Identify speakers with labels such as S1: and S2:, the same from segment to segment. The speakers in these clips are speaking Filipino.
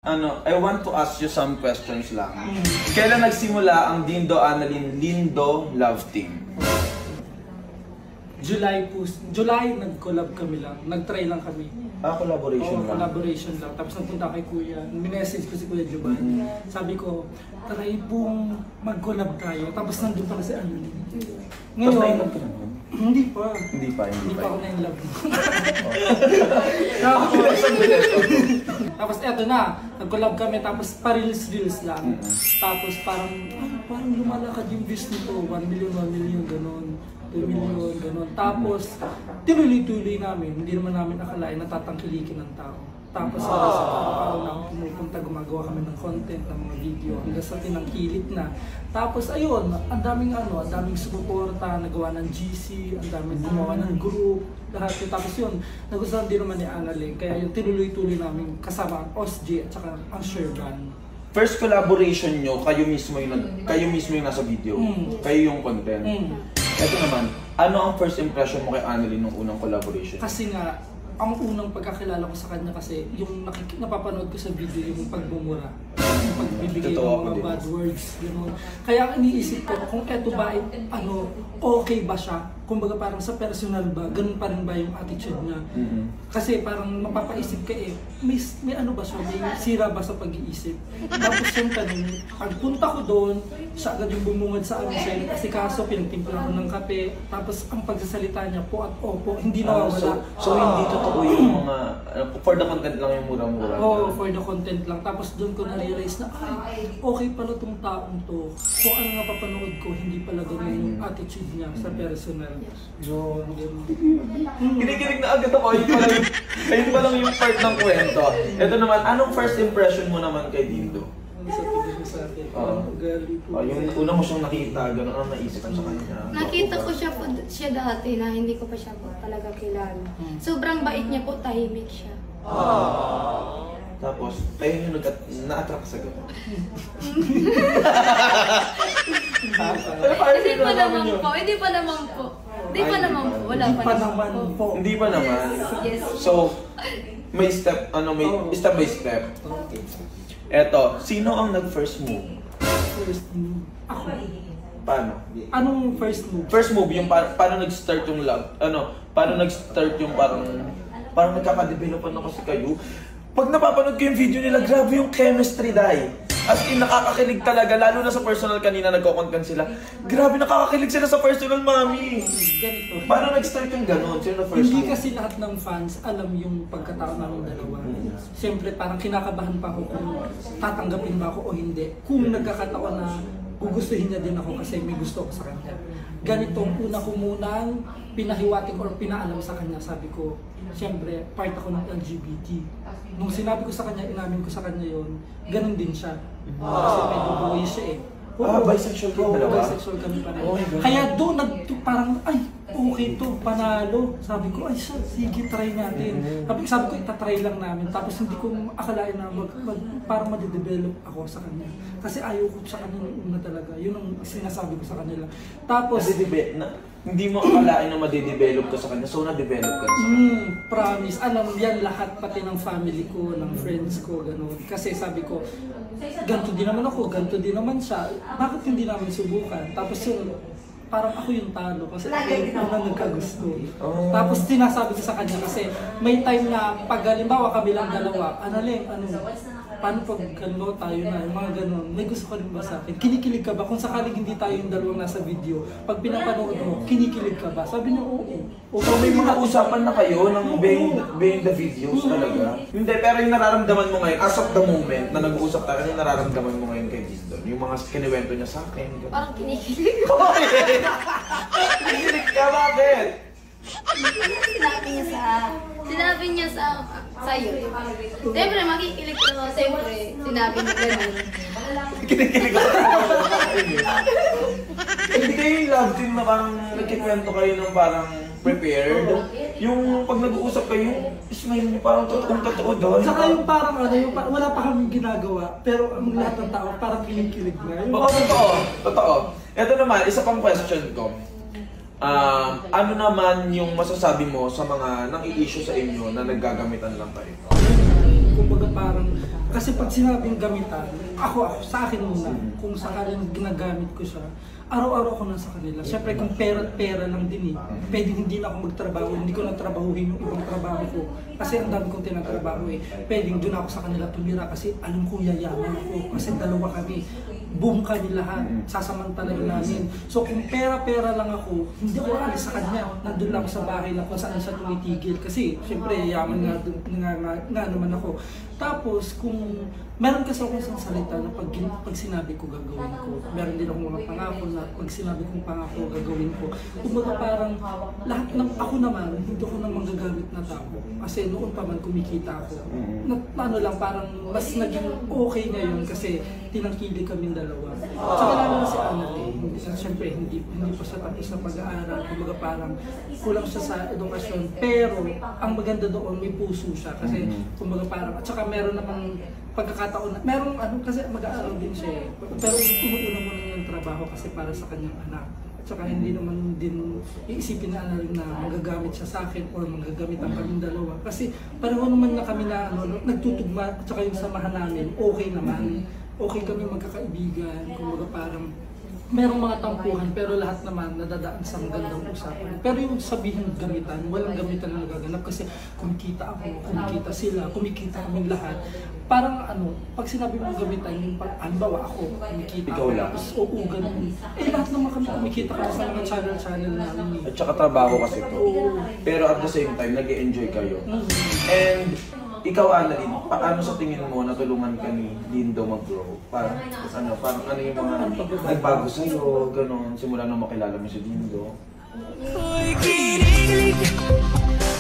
S1: I want to ask you some questions lang. Kailan nagsimula ang Dindo Annalyn Lindo Love Team?
S2: July po. July, nag-collab kami lang. Nag-try lang kami.
S1: Collaboration lang?
S2: Collaboration lang. Tapos nagpunta kay Kuya. Minessage ko si Kuya Juban. Sabi ko, try pong mag-collab tayo. Tapos nandun pala si Annalyn.
S1: Tapos na-inlove ka naman?
S2: Hindi pa.
S1: Hindi pa
S2: ako na-inlove. Tapos eto na, nag-collab kami, tapos pa-reels lang. Tapos parang lumalakad yung views nito, 1 million, gano'n. 2 million, gano'n. Tapos, tinuloy-tuloy namin, hindi naman namin akalain natatangkilikin ng tao. Tapos araw-araw na pumupunta, gumagawa kami ng content, ng mga video, hanggang sa tinangkilik na. Tapos ayun, ang daming sumuporta, nagawa ng GC, ang daming gumawa ng group, lahat yun. Tapos yun, nagustuhan din naman ni Annalyn, kaya yung tinuloy-tuloy namin kasama ang OSJ at saka ang Sherban.
S1: First collaboration nyo, kayo mismo yung nasa video, kayo yung content. Ito naman, ano ang first impression mo kay Annalyn nung unang collaboration?
S2: Kasi nga, ang unang pagkakilala ko sa kanya kasi yung napapanood ko sa video yung pagbumura, yung pagbibigay ng mga bad words, gano'n. Kaya ang iniisip ko kung eto ba okay ba siya? Kumbaga parang sa personal ba, ganun pa rin ba yung attitude niya? Kasi parang mapapaisip ka may ano ba siya, may sira ba sa pag-iisip? Tapos yung tanong, pagpunta ko doon, siya agad yung bumungad sa amin siya, kasi kaso pinagtimpla ko ng kape, tapos ang pagsasalita niya po at opo, hindi nawawala.
S1: So hindi totoo yung mga, for the content lang yung mura-mura?
S2: Oo, for the content lang. Tapos doon ko na-realize na, okay pala tong taong to. Kung ano nga papanood ko, hindi pala ganun yung attitude niya sa personal. So,
S1: kinikilig na agad ako. Ayun pa lang yung part ng kwento. Ito naman, anong first impression mo naman kay Dindo?
S2: Ano sa tingin mo sa akin?
S1: Yung una mo siyang nakita, gano'n ang naisip mo sa kanya?
S3: Nakita ko siya dati na hindi ko pa siya po talaga kilala. Sobrang bait niya po, tahimik siya.
S1: Tapos, ayun yung na-attract sa gano'n.
S3: Hindi pa naman po. Wala pa naman po.
S1: Hindi pa naman?
S3: Yes.
S1: So, may step by step. Eto, sino ang nag-first move?
S2: First move? Ako.
S1: Paano?
S2: Anong first move?
S1: First move, yung paano nag-start yung love? Paano nag-start yung parang nagkaka-developan na kasi kayo? Pag napapanood ko yung video nila, grabe yung chemistry, Day. As in, nakakakilig talaga, lalo na sa personal kanina, nagko-content sila. Grabe, nakakakilig sila sa personal, mami.
S2: Ganito.
S1: Paano nag-start yung gano'n? Sino na first
S2: Hindi
S1: move?
S2: kasi lahat ng fans alam yung pagkatao namin dalawa. Siyempre, parang kinakabahan pa ako kung tatanggapin ba ako o hindi. Kung nagkakataon na gugustuhin niya din ako kasi may gusto ko sa kanya. Ganitong una ko munang pinahiwatig or pinaalam sa kanya, sabi ko, siyempre, part ako ng LGBT. Nung sinabi ko sa kanya, inamin ko sa kanya yun, ganun din siya. Kasi may bubuhay siya
S1: Bisexual kayo dalawa?
S2: Bisexual kami pa rin. Kaya doon, parang, okay to, panalo. Sabi ko, sige, try natin. Sabi ko, itatry lang namin. Tapos hindi ko akalain na parang madidevelop ako sa kanya. Kasi ayaw ko sa kanya nung una talaga. Yun ang sinasabi ko sa kanila. Tapos,
S1: hindi mo akalain na madidevelop ka sa kanya, so na-develop ka sa kanya.
S2: Promise. Alam yan lahat, pati ng family ko, ng friends ko, gano'n. Kasi sabi ko, ganito din naman ako, ganito din naman siya. Bakit hindi namin subukan? Tapos yun, parang ako yung talo kasi ako yung unang nagkagusto. Tapos sinasabi ko sa kanya kasi may time na pag halimbawa kami lang dalawa, paano pag gano'n tayo na, yung mga gano'n, may gusto ka rin ba sa akin? Kinikilig ka ba? Kung sakaling hindi tayo yung dalawang nasa video, pag pinapanood mo, kinikilig ka ba? Sabi niya, oo.
S1: So may mga usapan na kayo ng behind the videos talaga? Hindi, pero yung nararamdaman mo ngayon, as of the moment na nag-uusap tayo, yung nararamdaman mo ngayon kay Dindo? Yung mga kiniwento niya sa akin?
S3: Parang kinikilig.
S1: Kinikilig ka, bakit?
S3: Sinabi niya sa'yo. Siyempre, makikilig ko. Siyempre, sinabi niya gano'n.
S1: Kinikilig ka. Hindi kayo yung love team na parang nagkikwento kayo ng parang prepared. Yung pag nag-uusap kayo, smile niyo parang totoo doon.
S2: Saka yung parang wala pa kaming ginagawa, pero ang lahat ng tao parang kinikilig na.
S1: Oo, totoo. Ito naman, isa pang question ko. Ano naman yung masasabi mo sa mga nang-i-issue sa inyo na naggagamitan lang kayo?
S2: kumbaga parang, kasi pag sinabing gamitan, ako, sa akin muna, kung sakaling ginagamit ko siya, araw-araw ko na sa kanila. Siyempre kung pera lang din pwedeng hindi na ako magtrabaho, hindi ko na trabahuhin yung ibang trabaho ko. Kasi ang dami kong tinatrabaho pwedeng doon ako sa kanila tumira kasi alam kong yayaman ako. Kasi dalawa kami, boom kami lahat, sasamantalahin namin. So kung pera-pera lang ako, hindi ako alis sa kanya. Nandun lang sa bahay na kung saan siya tumitigil. Kasi siyempre yaman nga naman ako. Tapos kung meron kasi ako isang salita na pag sinabi ko gagawin ko. Meron din akong mga pangako na pag sinabi kong pangako gagawin ko. Kumbaga parang lahat ng ako naman, hindi ako nang magagamit na tao. Kasi noon pa man kumikita ako. Ano lang parang mas naging okay ngayon kasi tinangkili kaming dalawa. Tsaka lalo na si Annalyn, siyempre hindi pa siya tapos sa pag-aaral. Kumbaga parang kulang siya sa edukasyon. Pero ang maganda doon may puso siya kasi kumbaga parang at saka meron namang pagkakataon na merong kasi mag-aaral din siya pero umuuna mo na yung trabaho kasi para sa kanyang anak. At saka hindi naman din iisipin na na magagamit siya sa akin or magagamit ang kaming dalawa. Kasi pareho naman na kami na nagtutugma at saka yung samahan namin, okay naman. Okay kami magkakaibigan, kumbaga parang merong mga tampuhan pero lahat naman nadadaan sa magandang usapan. Pero yung sabihin gamitan, walang gamitan na nagaganap kasi kumikita ako, kumikita sila, kumikita kaming lahat. Parang pag sinabi mo gamitan, yung halimbawa ako, kumikita
S1: ikaw lang.
S2: Oo, ganun. Lahat naman kami kumikita kasi sa mga channel namin.
S1: At saka trabaho kasi to. Pero at the same time, nag-e-enjoy kayo. And ikaw, Annalyn, paano sa tingin mo natulungan ka ni Dindo mag-grow? Parang ano yung mga nagbago sa'yo, gano'n, simula nung makilala mo si Dindo?
S4: Ako'y kinikilig,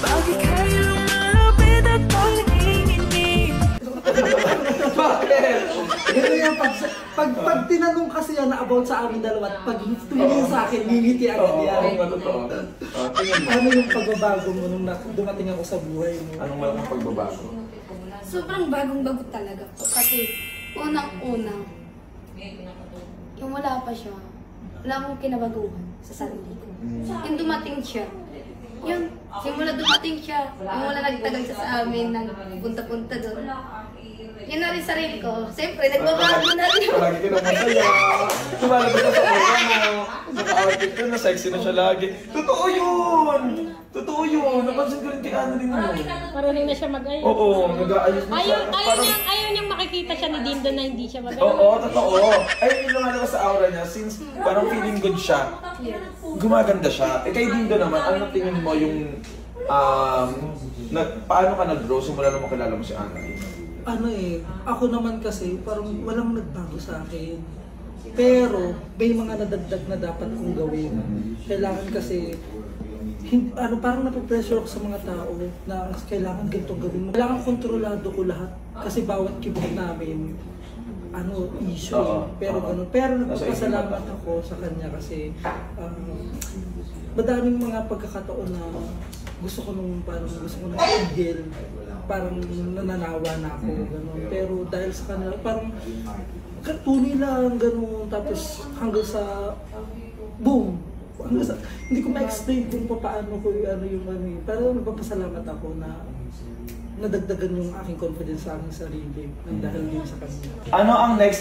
S4: bakit kayo malapit at panginginig?
S1: Bakit?
S2: Ito yung pag tinanong kasi yan about sa amin dalawa at pag tumingin sa akin, ngingiti agad yan.
S1: Oo, totoo. Tingin mo,
S2: Ano yung pagbabago mo nung dumating ako sa buhay mo?
S1: anong malaking pagbabago?
S3: Sobrang bagong-bago talaga po. Kasi unang-una, yung wala pa siya, wala akong kinabaguhan sa sarili ko. Yung dumating siya, yun, simula dumating siya, yung wala nagtagal siya sa amin, nagpunta-punta doon. Yun na rin sarili ko. Siyempre, nagbabago na rin.
S1: Lagi ka na masaya. Tumalabas na sa kanya mo. Naka-outfit ka na, sexy na siya lagi. Totoo yun! Totoo yun! Napansin ko rin kay Annalyn mo.
S5: Marunong na siya mag-ayos.
S1: Oo, nag-aayos na siya.
S5: Ayaw niyang makikita siya ni Dindo na hindi siya mag-ayos.
S1: Oo, totoo. Ay, yun lumalabas sa aura niya. Since parang feeling good siya, gumaganda siya. Eh kay Dindo naman, ano tingin mo yung paano ka nag-grow simula nung makilala mo si Annalyn?
S2: Ako naman kasi parang walang nagbago sa akin. Pero may mga nadagdag na dapat kong gawin. Kailangan kasi parang nape-pressure ako sa mga tao na kailangan ganito gawin mo. Kailangan kontrolado ko lahat kasi bawat kibot namin issue. Pero nagpapasalamat ako sa kanya kasi madaming mga pagkakataon na gusto ko nung i-deal, parang nananawa na ako, gano'n. Pero dahil sa kanila, parang tunay lang, gano'n. Tapos hanggang sa boom! Hindi ko ma-explain kung paano ko pero nagpapasalamat ako na nadagdagan yung aking confidence sa aking sarili dahil din sa kanila.
S1: Ano ang next